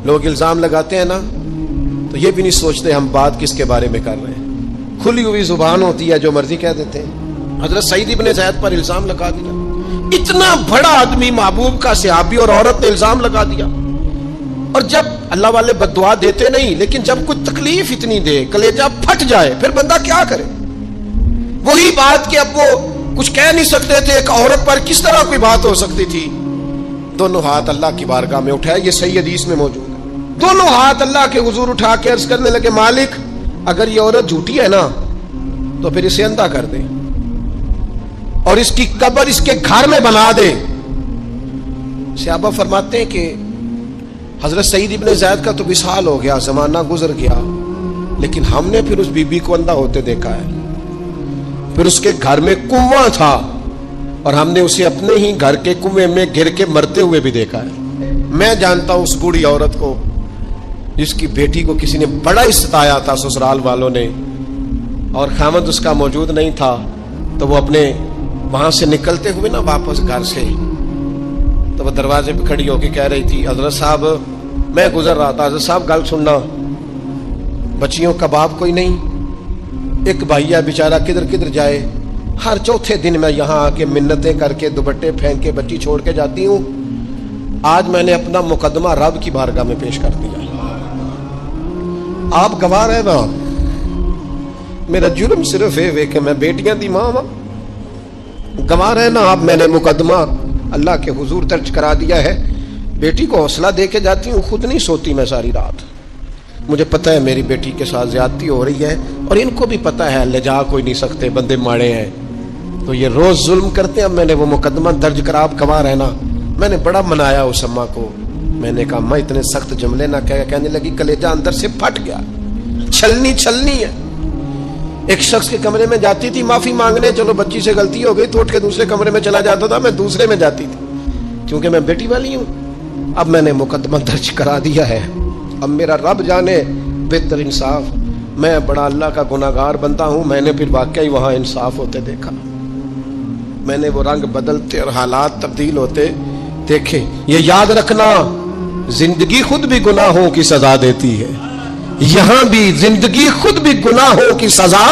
لوگ الزام لگاتے ہیں نا تو یہ بھی نہیں سوچتے ہم بات کس کے بارے میں کر رہے ہیں، کھلی ہوئی زبان ہوتی ہے، جو مرضی کہہ دیتے ہیں۔ حضرت سعید ابن زید پر الزام لگا دیا، اتنا بڑا آدمی محبوب کا صحابی اور عورت نے الزام لگا دیا۔ اور جب اللہ والے بد دعا دیتے نہیں، لیکن جب کوئی تکلیف اتنی دے، کلیجہ پھٹ جائے، پھر بندہ کیا کرے؟ وہی بات کہ اب وہ کچھ کہہ نہیں سکتے تھے، ایک عورت پر کس طرح کوئی بات ہو سکتی تھی؟ دونوں ہاتھ اللہ کی بارگاہ میں اٹھائے، یہ صحیح حدیث میں موجود ہے۔ دونوں ہاتھ اللہ کے حضور اٹھا کے عرض کرنے لگے، مالک اگر یہ عورت جھوٹی ہے نا تو پھر اسے اندھا کر دے اور اس کی قبر اس کے گھر میں بنا دے۔ صحابہ فرماتے ہیں کہ حضرت سعید ابن زید کا تو وصال ہو گیا، زمانہ گزر گیا، لیکن ہم نے پھر اس بی بی کو اندھا ہوتے دیکھا ہے۔ پھر اس کے گھر میں کنواں تھا اور ہم نے اسے اپنے ہی گھر کے کنویں میں گر کے مرتے ہوئے بھی دیکھا ہے۔ میں جانتا ہوں اس بوڑھی عورت کو جس کی بیٹی کو کسی نے بڑا ہی ستایا تھا سسرال والوں نے، اور خامد اس کا موجود نہیں تھا، تو وہ اپنے وہاں سے نکلتے ہوئے نا واپس گھر سے، تو وہ دروازے پہ کھڑی ہو کے کہہ رہی تھی، حضرت صاحب میں گزر رہا تھا، حضرت صاحب گل سننا، بچیوں کا باپ کوئی نہیں، ایک بھائیا بیچارہ کدھر کدھر جائے، ہر چوتھے دن میں یہاں آ کے منتیں کر کے دوپٹے پھینک کے بچی چھوڑ کے جاتی ہوں، آج میں نے اپنا مقدمہ رب کی بارگاہ میں پیش کر دیا، آپ گواہ رہے نا، میرا جرم صرف ہے کہ میں بیٹیاں دی ماں ہوں، گواہ رہے نا آپ، میں نے مقدمہ اللہ کے حضور درج کرا دیا ہے، بیٹی کو حوصلہ دے کے جاتی ہوں، خود نہیں سوتی میں ساری رات، مجھے پتہ ہے میری بیٹی کے ساتھ زیادتی ہو رہی ہے، اور ان کو بھی پتہ ہے لے جا کوئی نہیں سکتے، بندے ماڑے ہیں تو یہ روز ظلم کرتے ہیں، میں نے وہ مقدمہ درج کرا، آپ گواہ رہنا۔ میں نے بڑا منایا اس اماں کو، میں نے کہا اماں اتنے سخت جملے نہ کہنے لگی، کلیجہ اندر سے پھٹ گیا، چھلنی ہے۔ ایک شخص کے کمرے میں جاتی تھی معافی مانگنے، چلو بچی سے غلطی ہو گئی تو اٹھ کے دوسرے کمرے میں چلا جاتا تھا، میں دوسرے میں جاتی تھی کیونکہ میں بیٹی والی ہوں۔ اب میں نے مقدمہ درج کرا دیا ہے، اب میرا رب جانے بہتر انصاف، میں بڑا اللہ کا گناہگار بنتا ہوں، میں نے پھر واقعی وہاں انصاف ہوتے دیکھا، میں نے وہ رنگ بدلتے اور حالات تبدیل ہوتے دیکھے۔ یہ یاد رکھنا، زندگی خود بھی گناہوں کی سزا دیتی ہے، یہاں بھی زندگی خود بھی گناہوں کی سزا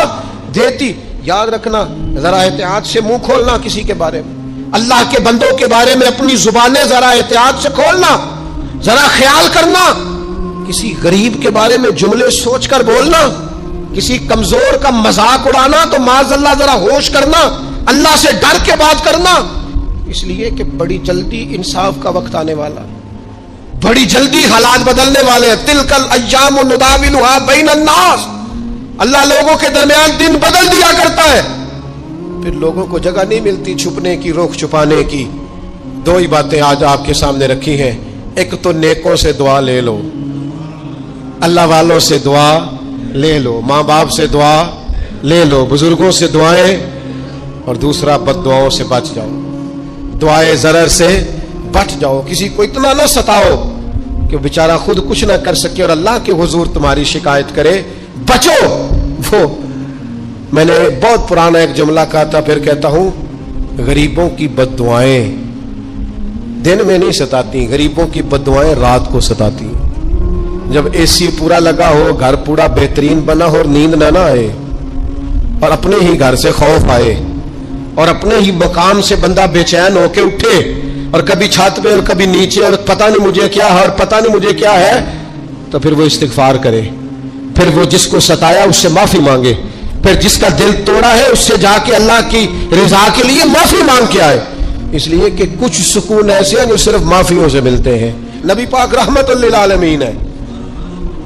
دیتی، یاد رکھنا، ذرا احتیاط سے منہ کھولنا کسی کے بارے میں، اللہ کے بندوں کے بارے میں اپنی زبانیں ذرا احتیاط سے کھولنا، ذرا خیال کرنا، کسی غریب کے بارے میں جملے سوچ کر بولنا، کسی کمزور کا مذاق اڑانا تو معاذ اللہ ذرا ہوش کرنا، اللہ سے ڈر کے بات کرنا، اس لیے کہ بڑی جلدی انصاف کا وقت آنے والا، بڑی جلدی حالات بدلنے والے ہیں۔ تلک الایام نداولھا بین الناس، اللہ لوگوں کے درمیان دن بدل دیا کرتا ہے، پھر لوگوں کو جگہ نہیں ملتی چھپنے کی، روک چھپانے کی۔ دو ہی باتیں آج آپ کے سامنے رکھی ہیں، ایک تو نیکوں سے دعا لے لو، اللہ والوں سے دعا لے لو، ماں باپ سے دعا لے لو، بزرگوں سے دعائیں، اور دوسرا بد دعاؤں سے بچ جاؤ، دعائے ضرر سے بچ جاؤ، کسی کو اتنا نہ ستاؤ کہ بیچارہ خود کچھ نہ کر سکے اور اللہ کے حضور تمہاری شکایت کرے، بچو۔ وہ میں نے بہت پرانا ایک جملہ کہا تھا، پھر کہتا ہوں، غریبوں کی بد دعائیں دن میں نہیں ستاتی، غریبوں کی بد دعائیں رات کو ستاتی۔ جب اے سی پورا لگا ہو، گھر پورا بہترین بنا ہو اور نیند نہ آئے، اور اپنے ہی گھر سے خوف آئے، اور اپنے ہی مقام سے بندہ بے چین ہو کے اٹھے، اور کبھی چھت پہ اور کبھی نیچے، اور پتہ نہیں مجھے کیا ہے اور پتہ نہیں مجھے کیا ہے، تو پھر وہ استغفار کرے، پھر وہ جس کو ستایا اس سے معافی مانگے، پھر جس کا دل توڑا ہے اس سے جا کے اللہ کی رضا کے لیے معافی مانگ کے آئے، اس لیے کہ کچھ سکون ایسے ہیں جو صرف معافیوں سے ملتے ہیں۔ نبی پاک رحمت للعالمین ہے،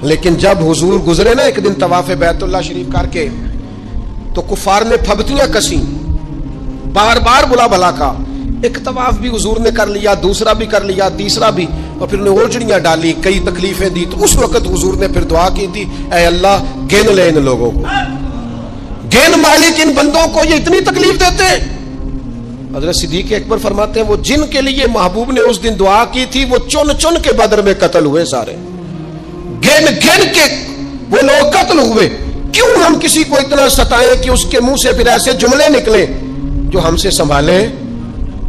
لیکن جب حضور گزرے نا ایک دن طواف بیت اللہ شریف کر کے، تو کفار نے پھبتیاں کسیں، بار بار بلا بھلا کا، ایک طواف بھی حضور نے کر لیا، دوسرا بھی کر لیا، تیسرا بھی، اور پھر انہیں اوجڑیاں ڈالی، کئی تکلیفیں دی، تو اس وقت حضور نے پھر دعا کی تھی، اے اللہ گن لے ان لوگوں کو، گن مالک ان بندوں کو، یہ اتنی تکلیف دیتے ہیں۔ حضرت صدیق اکبر فرماتے ہیں، وہ جن کے لیے محبوب نے اس دن دعا کی تھی وہ چن چن کے بدر میں قتل ہوئے، سارے گن گن کے وہ لوگ قتل ہوئے۔ کیوں ہم کسی کو اتنا ستائیں کہ اس کے منہ سے پھر ایسے جملے نکلیں جو ہم سے سنبھالے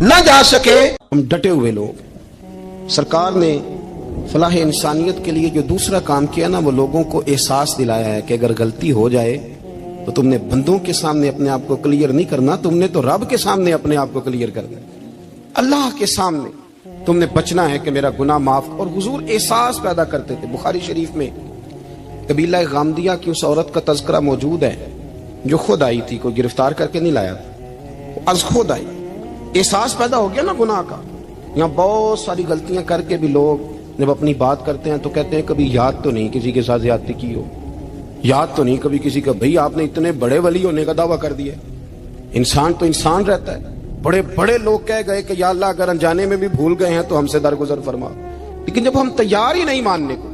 نہ جا سکے؟ ہم ڈٹے ہوئے لوگ۔ سرکار نے فلاح انسانیت کے لیے جو دوسرا کام کیا نا، وہ لوگوں کو احساس دلایا ہے کہ اگر غلطی ہو جائے تو تم نے بندوں کے سامنے اپنے آپ کو کلیئر نہیں کرنا، تم نے تو رب کے سامنے اپنے آپ کو کلیئر کرنا، اللہ کے سامنے تم نے بچنا ہے کہ میرا گناہ معاف۔ اور حضور احساس پیدا کرتے تھے۔ بخاری شریف میں قبیلہ غامدیہ کی اس عورت کا تذکرہ موجود ہے جو خود آئی تھی، کوئی گرفتار کر کے نہیں لایا، از خود آئی۔ احساس پیدا ہو گیا نا گناہ کا۔ یہاں بہت ساری غلطیاں کر کے بھی لوگ جب اپنی بات کرتے ہیں تو کہتے ہیں کبھی یاد تو نہیں کسی کے ساتھ زیادتی کی ہو، یاد تو نہیں کبھی کسی کا، بھئی آپ نے اتنے بڑے ولی ہونے کا دعویٰ کر دیا۔ انسان تو انسان رہتا ہے۔ بڑے بڑے لوگ کہہ گئے کہ یا اللہ اگر انجانے میں بھی بھول گئے ہیں تو ہم سے درگزر فرما، لیکن جب ہم تیار ہی نہیں ماننے کو۔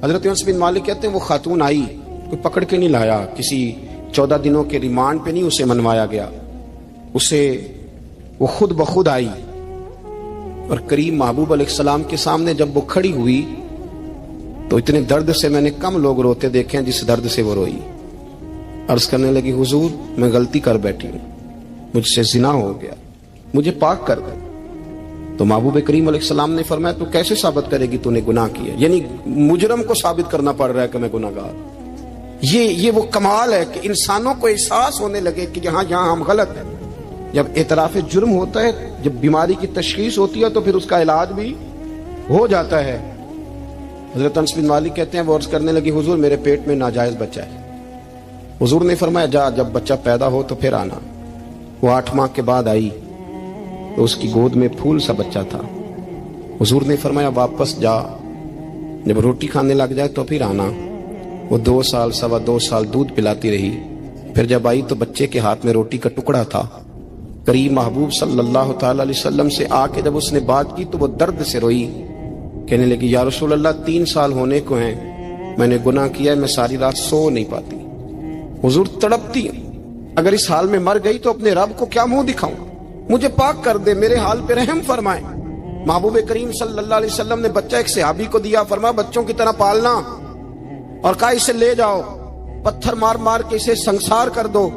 حضرت انس بن مالک کہتے ہیں وہ خاتون آئی، کوئی پکڑ کے نہیں لایا، کسی 14 دنوں کے ریمانڈ پہ نہیں اسے منوایا گیا، اسے وہ خود بخود آئی اور کریم محبوب علیہ السلام کے سامنے جب وہ کھڑی ہوئی تو اتنے درد سے میں نے کم لوگ روتے دیکھے ہیں جس درد سے وہ روئی۔ عرض کرنے لگی حضور میں غلطی کر بیٹھی ہوں، مجھ سے زنا ہو گیا، مجھے پاک کر دے۔ تو محبوب کریم علیہ السلام نے فرمایا تو کیسے ثابت کرے گی تو نے گناہ کیا؟ یعنی مجرم کو ثابت کرنا پڑ رہا ہے کہ میں گناہ گار۔ یہ وہ کمال ہے کہ انسانوں کو احساس ہونے لگے کہ یہاں ہم غلط ہیں۔ جب اعتراف جرم ہوتا ہے، جب بیماری کی تشخیص ہوتی ہے تو پھر اس کا علاج بھی ہو جاتا ہے۔ حضرت انس بن مالک کہتے ہیں وہ عرض کرنے لگی حضور میرے پیٹ میں ناجائز بچہ ہے۔ حضور نے فرمایا جا جب بچہ پیدا ہو تو پھر آنا۔ وہ 8 ماہ کے بعد آئی تو اس کی گود میں پھول سا بچہ تھا۔ حضور نے فرمایا واپس جا، جب روٹی کھانے لگ جائے تو پھر آنا۔ وہ 2 سال 2.25 سال دودھ پلاتی رہی، پھر جب آئی تو بچے کے ہاتھ میں روٹی کا ٹکڑا تھا۔ کریم محبوب صلی اللہ تعالی علیہ وسلم سے آ کے جب اس نے بات کی تو وہ درد سے روئی، کہنے لگی یا رسول اللہ 3 سال ہونے کو ہیں، میں نے گناہ کیا ہے، میں ساری رات سو نہیں پاتی۔ حضور تڑپتی ہیں، اگر اس حال میں مر گئی تو اپنے رب کو کیا منہ دکھاؤں، مجھے پاک کر دے، میرے حال پہ رحم فرمائے۔ محبوب کریم صلی اللہ علیہ وسلم نے بچہ ایک صحابی کو دیا، فرمایا بچوں کی طرح پالنا، اور کہا اسے لے جاؤ، پتھر مار مار کے اسے سنسار کر دو۔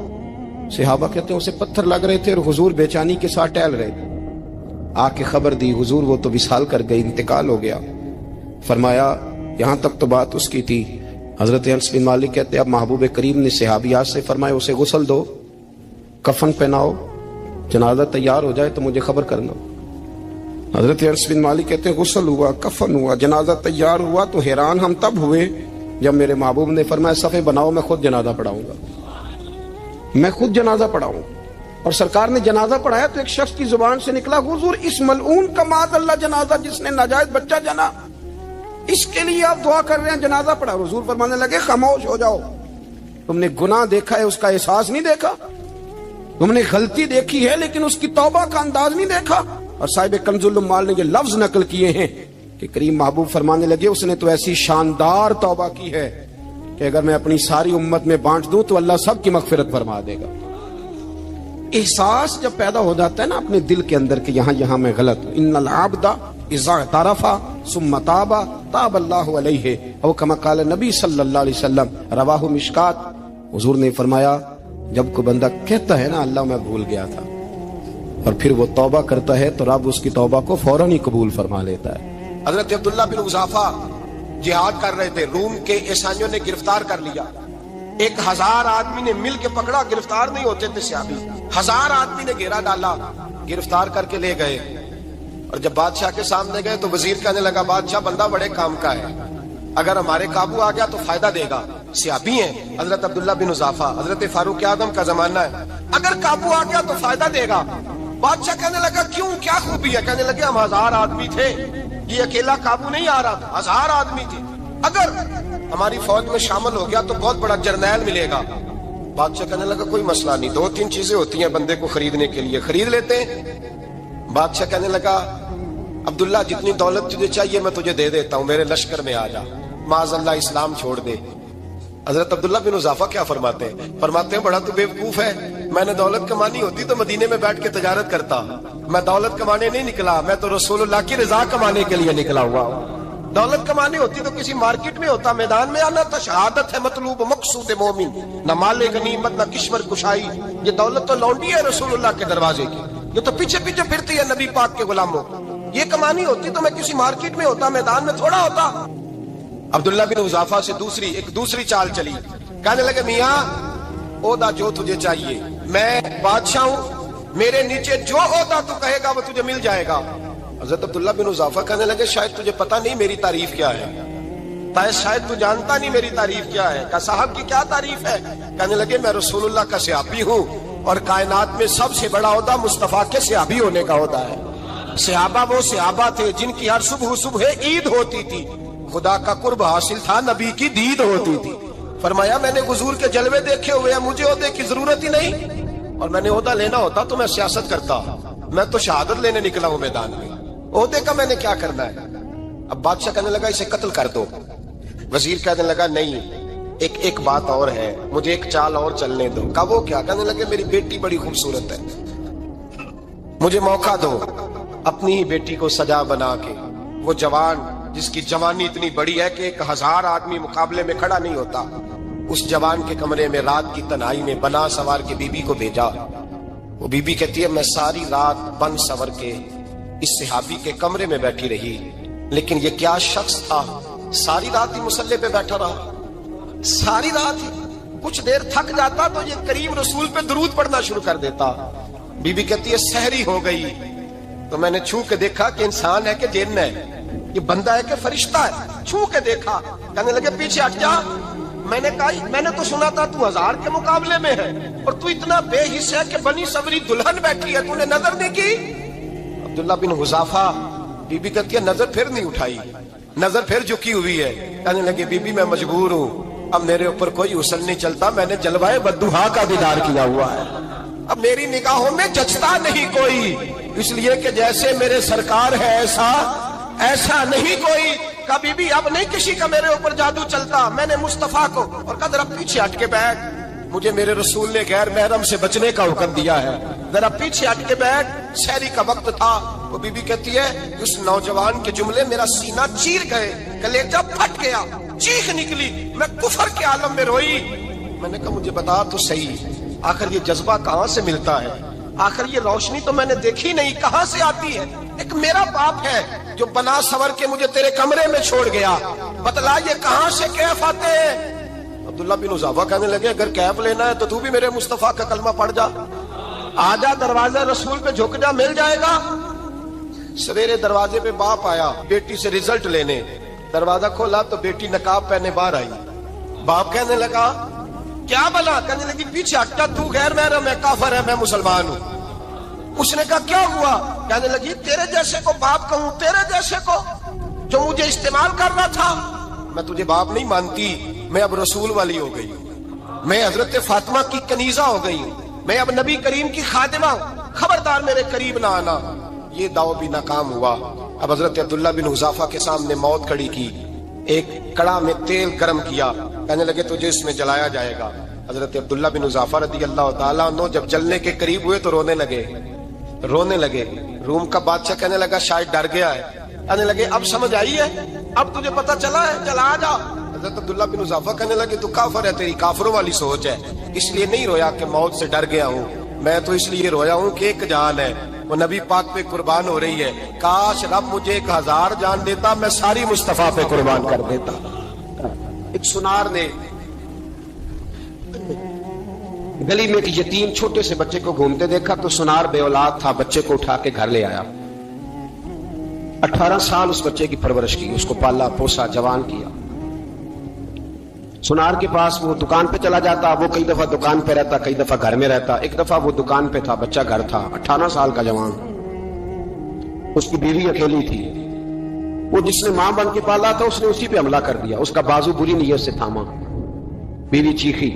صحابہ کہتے ہیں اسے پتھر لگ رہے تھے اور حضور بے چینی کے ساتھ ٹہل رہے تھے۔ آ کے خبر دی حضور وہ تو وصال کر گئی، انتقال ہو گیا۔ فرمایا یہاں تک تو بات اس کی تھی۔ حضرت انس بن مالک کہتے ہیں اب محبوب کریم نے صحابیات سے فرمایا اسے غسل دو، کفن پہناؤ، جنازہ تیار ہو جائے تو مجھے خبر کرنا۔ حضرت انس بن مالک کہتے ہیں غسل ہوا، کفن ہوا، جنازہ تیار ہوا تو حیران ہم تب ہوئے جب میرے محبوب نے فرمایا صفے بناؤ، میں خود جنازہ پڑھاؤں گا، میں خود جنازہ پڑھاؤں۔ اور سرکار نے جنازہ پڑھایا تو ایک شخص کی زبان سے نکلا حضور اس ملعون کا معاذ اللہ جنازہ جس نے ناجائز بچہ جنا، اس کے لیے آپ دعا کر رہے ہیں، جنازہ پڑھا۔ حضور فرمانے لگے خاموش ہو جاؤ، تم نے گناہ دیکھا ہے اس کا احساس نہیں دیکھا، تم نے غلطی دیکھی ہے لیکن اس کی توبہ کا انداز نہیں دیکھا۔ اور صاحب کنز العمال نے یہ لفظ نقل کیے ہیں کہ کریم محبوب فرمانے لگے اس نے تو ایسی شاندار توبہ کی ہے کہ اگر میں اپنی ساری امت میں بانٹ دوں تو اللہ سب کی مغفرت فرما دے گا۔ احساس جب پیدا ہو جاتا ہے نا اپنے دل کے اندر کہ یہاں میں غلط ہوں، ان العبد اذا اعترف ثم تاب تاب اللہ علیہ او کما قال نبی صلی اللہ علیہ وسلم، رواہ مشکات۔ حضور نے فرمایا جب کوئی بندہ کہتا ہے نا اللہ میں بھول گیا تھا اور پھر وہ توبہ کرتا ہے تو رب اس کی توبہ کو فوراً ہی قبول فرما لیتا ہے۔ حضرت عبداللہ بن حذافہ جہاد کر رہے تھے، روم کے عیسائیوں نے گرفتار کر لیا، 1000 آدمی نے مل کے پکڑا، گرفتار نہیں ہوتے تھے صحابی، 1000 آدمی نے گھیرا ڈالا، گرفتار کر کے لے گئے۔ اور جب بادشاہ کے سامنے گئے تو وزیر کہنے لگا بادشاہ بندہ بڑے کام کا ہے، اگر ہمارے قابو آ گیا تو فائدہ دے گا، صحابی ہیں حضرت عبداللہ بن حذافہ، حضرت فاروق اعظم کا زمانہ ہے، اگر قابو آ گیا تو فائدہ دے گا۔ بادشاہ کہنے لگا کیوں، کیا خوبی ہے؟ کہنے لگے ہم 1000 آدمی تھے، یہ اکیلا قابو نہیں آ رہا تھا، 1000 آدمی تھے، اگر ہماری فوج میں شامل ہو گیا تو بہت بڑا جرنیل ملے گا۔ بادشاہ کہنے لگا کوئی مسئلہ نہیں، 2-3 چیزیں ہوتی ہیں بندے کو خریدنے کے لیے، خرید لیتے ہیں۔ بادشاہ کہنے لگا عبداللہ جتنی دولت تجھے چاہیے میں تجھے دے دیتا ہوں، میرے لشکر میں آ جا، معاذ اللہ اسلام چھوڑ دے۔ حضرت عبداللہ بن حذافہ کیا فرماتے ہیں بڑا تو بیوقوف ہے، میں نے دولت کمانی ہوتی تو مدینے میں بیٹھ کے تجارت کرتا، میں دولت کمانے نہیں نکلا، میں تو رسول اللہ کی رضا کمانے کے لیے نکلا ہوا ہوں۔ دولت کمانی ہوتی تو کسی مارکیٹ میں ہوتا، میدان میں آنا تھا، شہادت ہے مطلوب مقصود مومن، نہ مال غنیمت نہ کشمر کشائی، یہ دولت تو لونڈی ہے رسول اللہ کے دروازے کی، یہ تو پیچھے پیچھے پھرتی ہے نبی پاک کے غلاموں۔ یہ کمانی ہوتی تو میں کسی مارکیٹ میں ہوتا, میدان میں تھوڑا ہوتا. عبداللہ بن حذافہ سے ایک دوسری چال چلی. کہنے لگے میاں عہدہ جو تجھے چاہیے, میں بادشاہ ہوں, میرے نیچے جو عہدہ تو کہے گا وہ تجھے مل جائے گا. حضرت عبداللہ بن حذافہ کہنے لگے شاید تجھے پتہ نہیں میری تعریف کیا ہے, شاید تو جانتا نہیں میری تعریف کیا ہے. کہا صاحب کی کیا تعریف ہے؟ کہنے لگے میں رسول اللہ کا صحابی ہوں, اور کائنات میں سب سے بڑا عہدہ مصطفیٰ کے صحابی ہونے کا عہدہ ہے. صحابہ وہ صحابہ تھے جن کی ہر صبح عید ہوتی تھی, خدا کا قرب حاصل تھا, نبی کی دید ہوتی تھی. فرمایا میں نے حضور کے جلوے دیکھے ہوئے ہیں, مجھے عہدے کی ضرورت ہی نہیں, اور میں نے عہدہ لینا ہوتا تو میں سیاست کرتا, میں تو شہادت لینے نکلا ہوں میدان میں, عہدے کا میں نے کیا کرنا ہے. اب بادشاہ کہنے لگا اسے قتل کر دو. وزیر کہنے لگا نہیں, ایک بات اور ہے, مجھے ایک چال اور چلنے دو. کہا وہ کیا؟ کہنے لگے میری بیٹی بڑی خوبصورت ہے, مجھے موقع دو اپنی ہی بیٹی کو سجا بنا کے. وہ جوان جس کی جوانی اتنی بڑی ہے کہ 1000 آدمی مقابلے میں کھڑا نہیں ہوتا, اس جوان کے کمرے میں رات کی تنہائی میں بنا سوار کے بی بی کو بھیجا. وہ بی بی کہتی ہے میں ساری رات بن سور کے اس صحابی کے کمرے میں بیٹھی رہی, لیکن یہ کیا شخص تھا, ساری رات ہی مسلح پہ بیٹھا رہا, ساری رات ہی. کچھ دیر تھک جاتا تو یہ کریم رسول پہ درود پڑھنا شروع کر دیتا. بی بی کہتی ہے سحری ہو گئی تو میں نے چھو کے دیکھا کہ انسان ہے کہ جن ہے, یہ بندہ ہے کہ فرشتہ ہے, چھو کے دیکھا. کہنے لگے پیچھے ہٹ جا. میں نے کہا میں نے تو سنا تھا تو 1000 کے مقابلے میں ہے, اور تو اتنا بے حس ہے کہ بنی صبری دلہن بیٹھی ہے, تو نے نظر نہیں کی. عبداللہ بن حذافہ, بی بی کہتی ہے نظر پھر نہیں اٹھائی, نظر پھر جھکی ہوئی ہے. کہنے لگے بی بی میں مجبور ہوں, اب میرے اوپر کوئی حسن نہیں چلتا, میں نے جلوائے بدوہا کا دیدار کیا ہوا ہے, اب میری نگاہوں میں جچتا نہیں کوئی, اس لیے کہ جیسے میرے سرکار ہے ایسا نہیں کوئی. کبھی بھی اب نہیں کسی کا میرے اوپر جادو چلتا, میں نے مصطفیٰ کو, اور کہا ذرا پیچھے ہٹ کے بیٹھ, مجھے میرے رسول نے غیر محرم سے بچنے کا حکم دیا ہے, ذرا پیچھے ہٹ کے بیٹھ. سحری کا وقت تھا. وہ بی بی کہتی ہے اس نوجوان کے جملے میرا سینہ چیر گئے, کلیجہ پھٹ گیا, چیخ نکلی, میں کفر کے عالم میں روئی. میں نے کہا مجھے بتا تو صحیح, آخر یہ جذبہ کہاں سے ملتا ہے, آخر یہ روشنی تو میں نے دیکھی نہیں, کہاں سے آتی ہے. ایک میرا باپ ہے جو بنا سور کے مجھے تیرے کمرے میں چھوڑ گیا, بتلا یہ کہاں سے کیف آتے ہیں. عبداللہ بن حذافہ کہنے لگے اگر کیف لینا ہے تو تو بھی میرے مصطفیٰ کا کلمہ پڑھ جا, آجا دروازے رسول پہ جھک جا, مل جائے گا. سویرے دروازے پہ باپ آیا بیٹی سے رزلٹ لینے, دروازہ کھولا تو بیٹی نقاب پہنے باہر آئی. باپ کہنے لگا کیا بلا؟ کہنے لگی پیچھے ہٹ جا, تو غیر محرم ہے, کافر ہے, میں مسلمان ہوں. اس نے کہا کیا ہوا؟ کہنے لگی تیرے جیسے کو باپ کہوں, تیرے جیسے کو جو مجھے استعمال کرنا تھا. میں تجھے باپ نہیں مانتی, میں اب رسول والی ہو گئی, میں حضرت فاطمہ کی کنیزہ ہو گئی, میں اب نبی کریم کی خادمہ ہوں, خبردار میرے قریب نہ آنا. یہ دعو بھی ناکام ہوا. اب حضرت عبداللہ بن حذافہ کے سامنے موت کھڑی کی, ایک کڑا میں تیل گرم کیا, کہنے لگے تجھے اس میں جلایا جائے گا. حضرت عبداللہ بن حذافہ رضی اللہ تعالیٰ عنہ جب جلنے کے قریب ہوئے تو رونے لگے. روم کا بادشاہ کہنے لگا شاید ڈر گیا ہے. کہنے لگے اب سمجھ آئی ہے, اب تجھے پتہ چلا ہے, چلا آ جا. حضرت عبداللہ بن حذافہ کہنے لگے تو کافر ہے, تیری کافروں والی سوچ ہے, اس لیے نہیں رویا کہ موت سے ڈر گیا ہوں, میں تو اس لیے رویا ہوں کہ ایک جان ہے وہ نبی پاک پہ قربان ہو رہی ہے. کاش رب مجھے 1000 جان دیتا, میں ساری مصطفیٰ پہ قربان کر دیتا. ایک سنار نے گلی میں ایک یتیم چھوٹے سے بچے کو گھومتے دیکھا تو سنار بے اولاد تھا, بچے کو اٹھا کے گھر لے آیا. 18 سال اس بچے کی پرورش کی, اس کو پالا پوسا, جوان کیا. سنار کے پاس وہ دکان پہ چلا جاتا, وہ کئی دفعہ دکان پہ رہتا, کئی دفعہ گھر میں رہتا. ایک دفعہ وہ دکان پہ تھا, بچہ گھر تھا, 18 سال کا جوان, اس کی بیوی اکیلی تھی. وہ جس نے ماں بن کے پالا تھا اس نے اسی پہ حملہ کر دیا, اس کا بازو بری نیت سے تھاما. بیوی چیخی,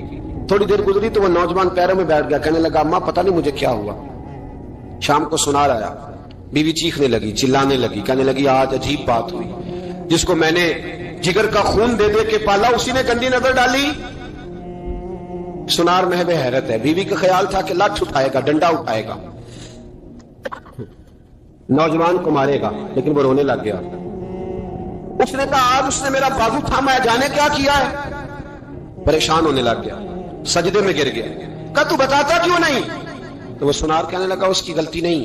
تھوڑی دیر گزری تو وہ نوجوان پیروں میں بیٹھ گیا, کہنے لگا اماں پتہ نہیں مجھے کیا ہوا. شام کو سنار آیا, بیوی چیخنے لگی, چلانے لگی, کہنے لگی آج عجیب بات ہوئی, جس کو میں نے جگر کا خون دے دے کے پالا اسی نے گندی نظر ڈالی. سنار محو حیرت ہے. بیوی کا خیال تھا کہ لاٹھ اٹھائے گا, ڈنڈا اٹھائے گا, نوجوان کو مارے گا, لیکن وہ رونے لگ گیا. اس نے کہا آج اس نے میرا بازو تھاما ہے, جانے کیا کیا ہے. پریشان ہونے لگ گیا, سجدے میں گر گیا. کہا تو بتاتا کیوں نہیں؟ تو وہ سنار کہنے لگا اس کی غلطی نہیں,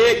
1,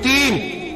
3,